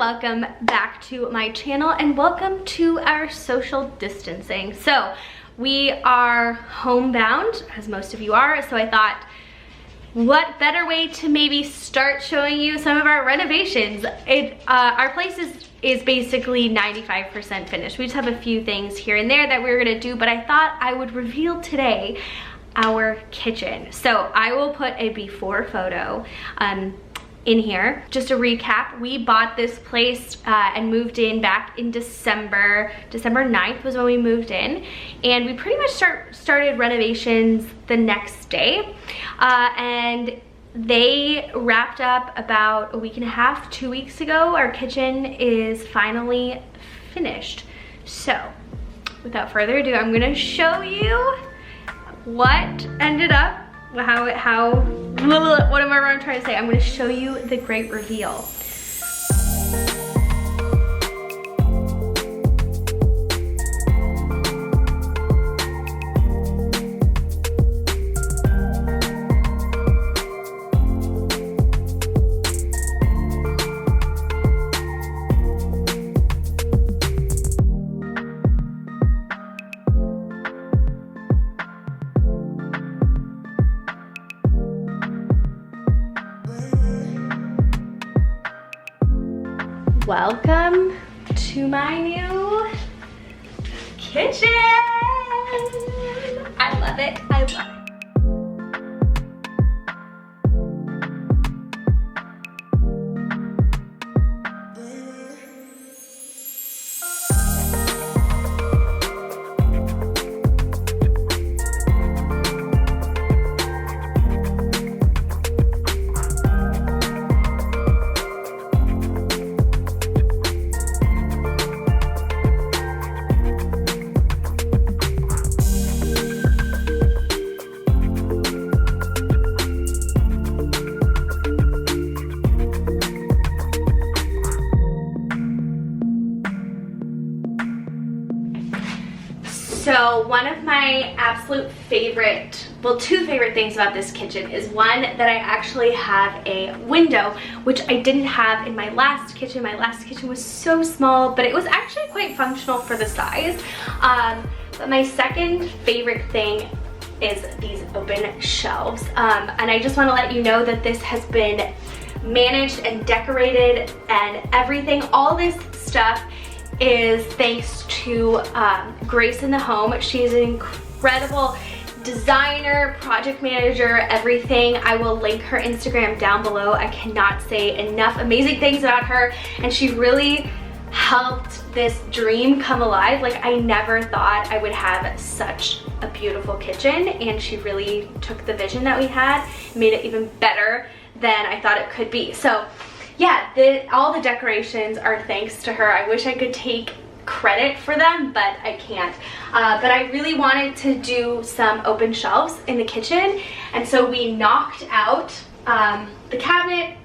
welcome back to my channel and welcome to our social distancing. So we are homebound, as most of you are, so I thought, what better way to maybe start showing you some of our renovations. Our place is basically 95% finished. We just have a few things here and there that we're gonna do, but I thought I would reveal today our kitchen. So I will put a before photo in here. Just a recap, we bought this place and moved in back in December 9th was when we moved in, and we pretty much started renovations the next day, and they wrapped up about a week and a half, 2 weeks ago. Our kitchen is finally finished. So without further ado, I'm gonna show you what ended up, what am I trying to say? I'm gonna show you the great reveal. Welcome to my new kitchen. I love it, I love it. So one of my absolute favorite, well, two favorite things about this kitchen is one, that I actually have a window, which I didn't have in my last kitchen. My last kitchen was so small, but it was actually quite functional for the size. But my second favorite thing is these open shelves. And I just want to let you know that this has been managed and decorated and everything. All this stuff is thanks to Grace in the home. She is an incredible designer, project manager, everything. I will link her Instagram down below. I cannot say enough amazing things about her, and she really helped this dream come alive. Like, I never thought I would have such a beautiful kitchen, and she really took the vision that we had and made it even better than I thought it could be. So yeah, all the decorations are thanks to her. I wish I could take credit for them, but I can't. But I really wanted to do some open shelves in the kitchen, and so we knocked out the cabinet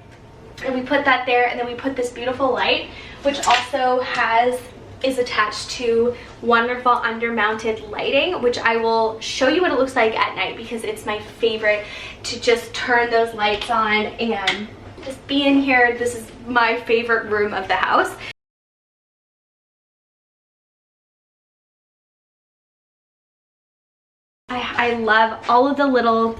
and we put that there, and then we put this beautiful light, which also is attached to wonderful under-mounted lighting, which I will show you what it looks like at night, because it's my favorite to just turn those lights on and just be in here. This is my favorite room of the house. I love all of the little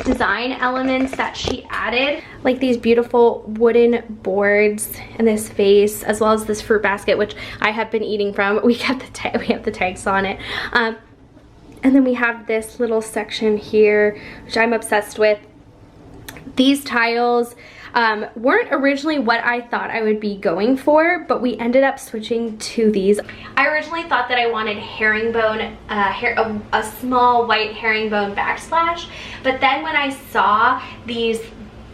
design elements that she added, like these beautiful wooden boards and this vase, as well as this fruit basket, which I have been eating from. We have the tags on it. And then we have this little section here, which I'm obsessed with. These tiles weren't originally what I thought I would be going for, but we ended up switching to these. I originally thought that I wanted herringbone, a small white herringbone backsplash, but then when I saw this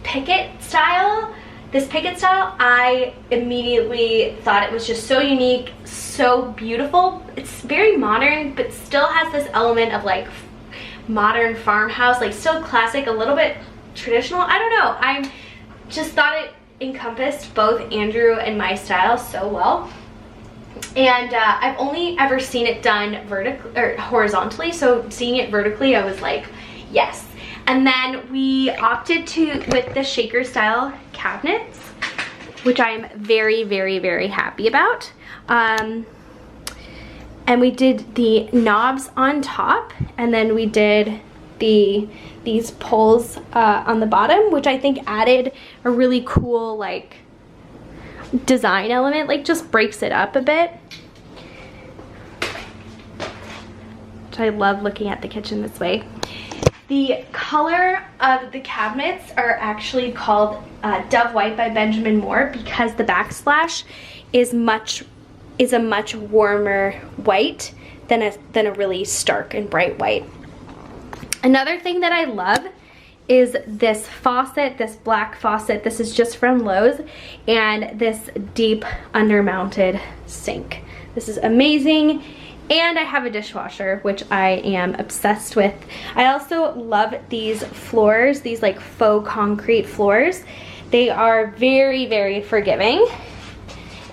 picket style, I immediately thought it was just so unique, so beautiful. It's very modern, but still has this element of like modern farmhouse, like still classic, a little bit traditional. I don't know, I just thought it encompassed both Andrew and my style so well. And I've only ever seen it done vertically or horizontally, so seeing it vertically I was like, yes. And then we opted with the shaker style cabinets. which I'm very, very, very happy about. And we did the knobs on top, and then we did these pulls on the bottom, which I think added a really cool like design element, like just breaks it up a bit. Which I love looking at the kitchen this way. The color of the cabinets are actually called Dove White by Benjamin Moore because the backsplash is a much warmer white than a really stark and bright white. Another thing that I love is this faucet, this black faucet. This is just from Lowe's, and this deep under-mounted sink. This is amazing. And I have a dishwasher, which I am obsessed with. I also love these floors, these like faux concrete floors. They are very, very forgiving.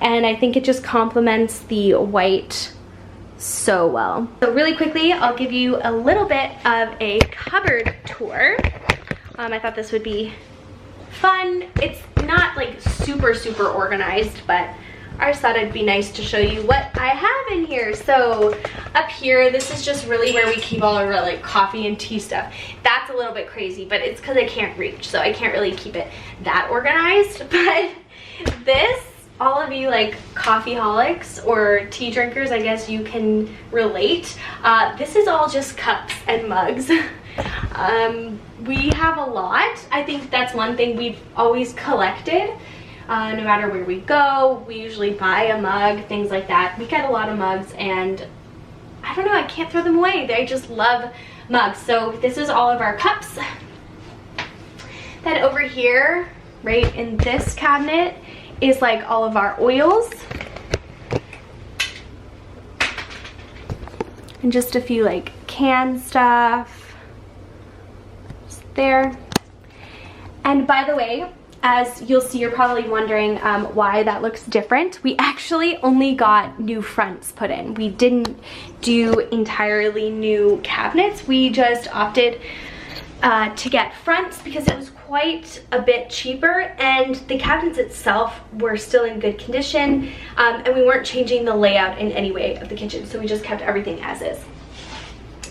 And I think it just complements the white so well. So really quickly, I'll give you a little bit of a cupboard tour. I thought this would be fun. It's not like super, super organized, but I just thought it'd be nice to show you what I have in here. So up here, this is just really where we keep all our like coffee and tea stuff. That's a little bit crazy, but it's because I can't reach, so I can't really keep it that organized. But this, all of you like coffeeholics or tea drinkers, I guess you can relate. This is all just cups and mugs. We have a lot. I think that's one thing we've always collected. No matter where we go, we usually buy a mug, things like that. We get a lot of mugs, and I don't know, I can't throw them away. I just love mugs. So this is all of our cups. Then over here, right in this cabinet, is like all of our oils. And just a few like canned stuff. Just there. And by the way, as you'll see, you're probably wondering why that looks different. We actually only got new fronts put in. We didn't do entirely new cabinets. We just opted to get fronts because it was quite a bit cheaper, and the cabinets itself were still in good condition, and we weren't changing the layout in any way of the kitchen, so we just kept everything as is.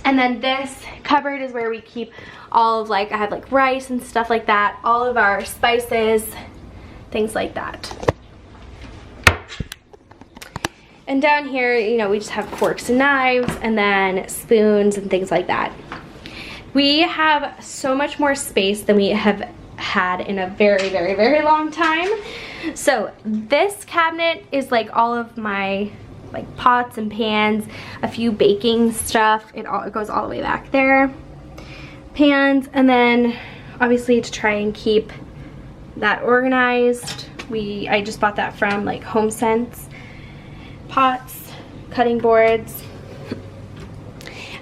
And then this cupboard is where we keep all of like, I have like rice and stuff like that, all of our spices, things like that. And down here, you know, we just have forks and knives, and then spoons and things like that. We have so much more space than we have had in a very, very, very long time. So this cabinet is like all of my like pots and pans, a few baking stuff. It goes all the way back there. Pans, and then obviously to try and keep that organized, I just bought that from like HomeSense. Pots, cutting boards.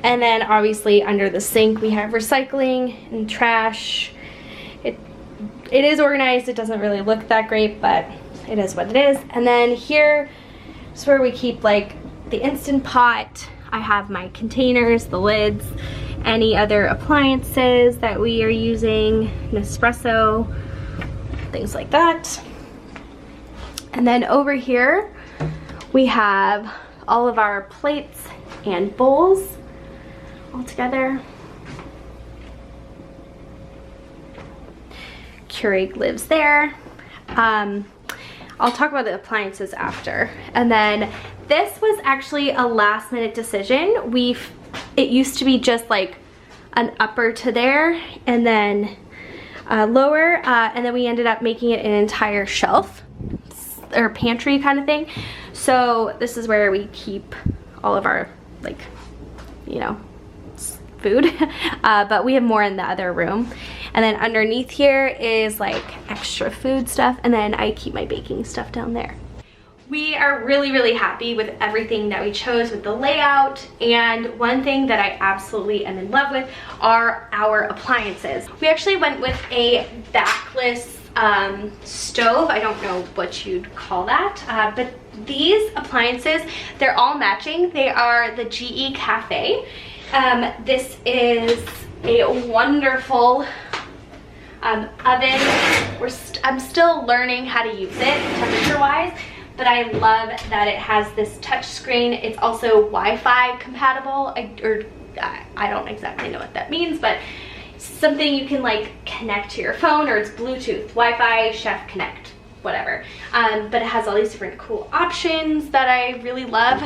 And then obviously under the sink we have recycling and trash. It is organized. It doesn't really look that great, but it is what it is. And then here is where we keep like the Instant Pot. I have my containers, the lids, any other appliances that we are using, Nespresso, things like that. And then over here we have all of our plates and bowls all together. Keurig lives there. I'll talk about the appliances after. And then this was actually a last minute decision. It used to be just like an upper to there and then lower, and then we ended up making it an entire shelf or pantry kind of thing. So this is where we keep all of our, like, you know, food, but we have more in the other room. And then underneath here is like extra food stuff, and then I keep my baking stuff down there. We are really, really happy with everything that we chose with the layout, and one thing that I absolutely am in love with are our appliances. We actually went with a backless stove. I don't know what you'd call that, but these appliances, they're all matching. They are the GE Cafe. This is a wonderful Oven, I'm still learning how to use it temperature-wise, but I love that it has this touch screen. It's also Wi-Fi compatible, I don't exactly know what that means, but something you can like connect to your phone, or it's Bluetooth, Wi-Fi, Chef Connect, whatever. But it has all these different cool options that I really love.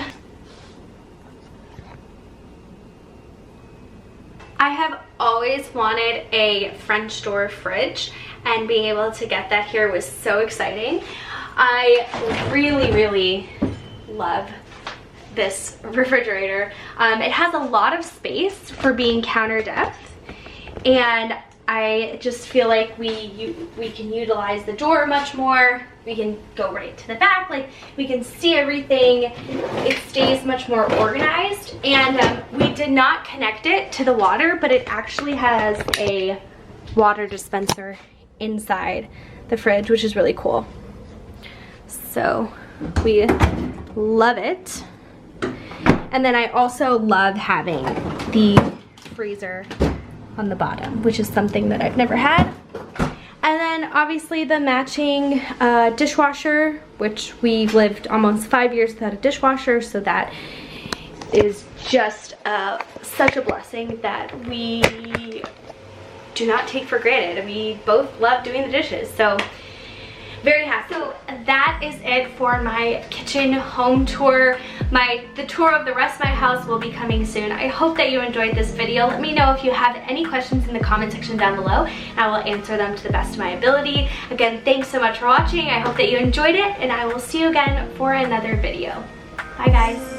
I have always wanted a French door fridge, and being able to get that here was so exciting. I really, really love this refrigerator. It has a lot of space for being counter depth, and I just feel like we can utilize the door much more. We can go right to the back, like we can see everything. It stays much more organized, and we did not connect it to the water, but it actually has a water dispenser inside the fridge, which is really cool. So we love it. And then I also love having the freezer on the bottom, which is something that I've never had. And then obviously the matching dishwasher, which we've lived almost 5 years without a dishwasher, so that is just such a blessing that we do not take for granted. We both love doing the dishes, so very happy. So that is it for my kitchen home tour. The tour of the rest of my house will be coming soon. I hope that you enjoyed this video. Let me know if you have any questions in the comment section down below, and I will answer them to the best of my ability. Again, thanks so much for watching. I hope that you enjoyed it, and I will see you again for another video. Bye guys.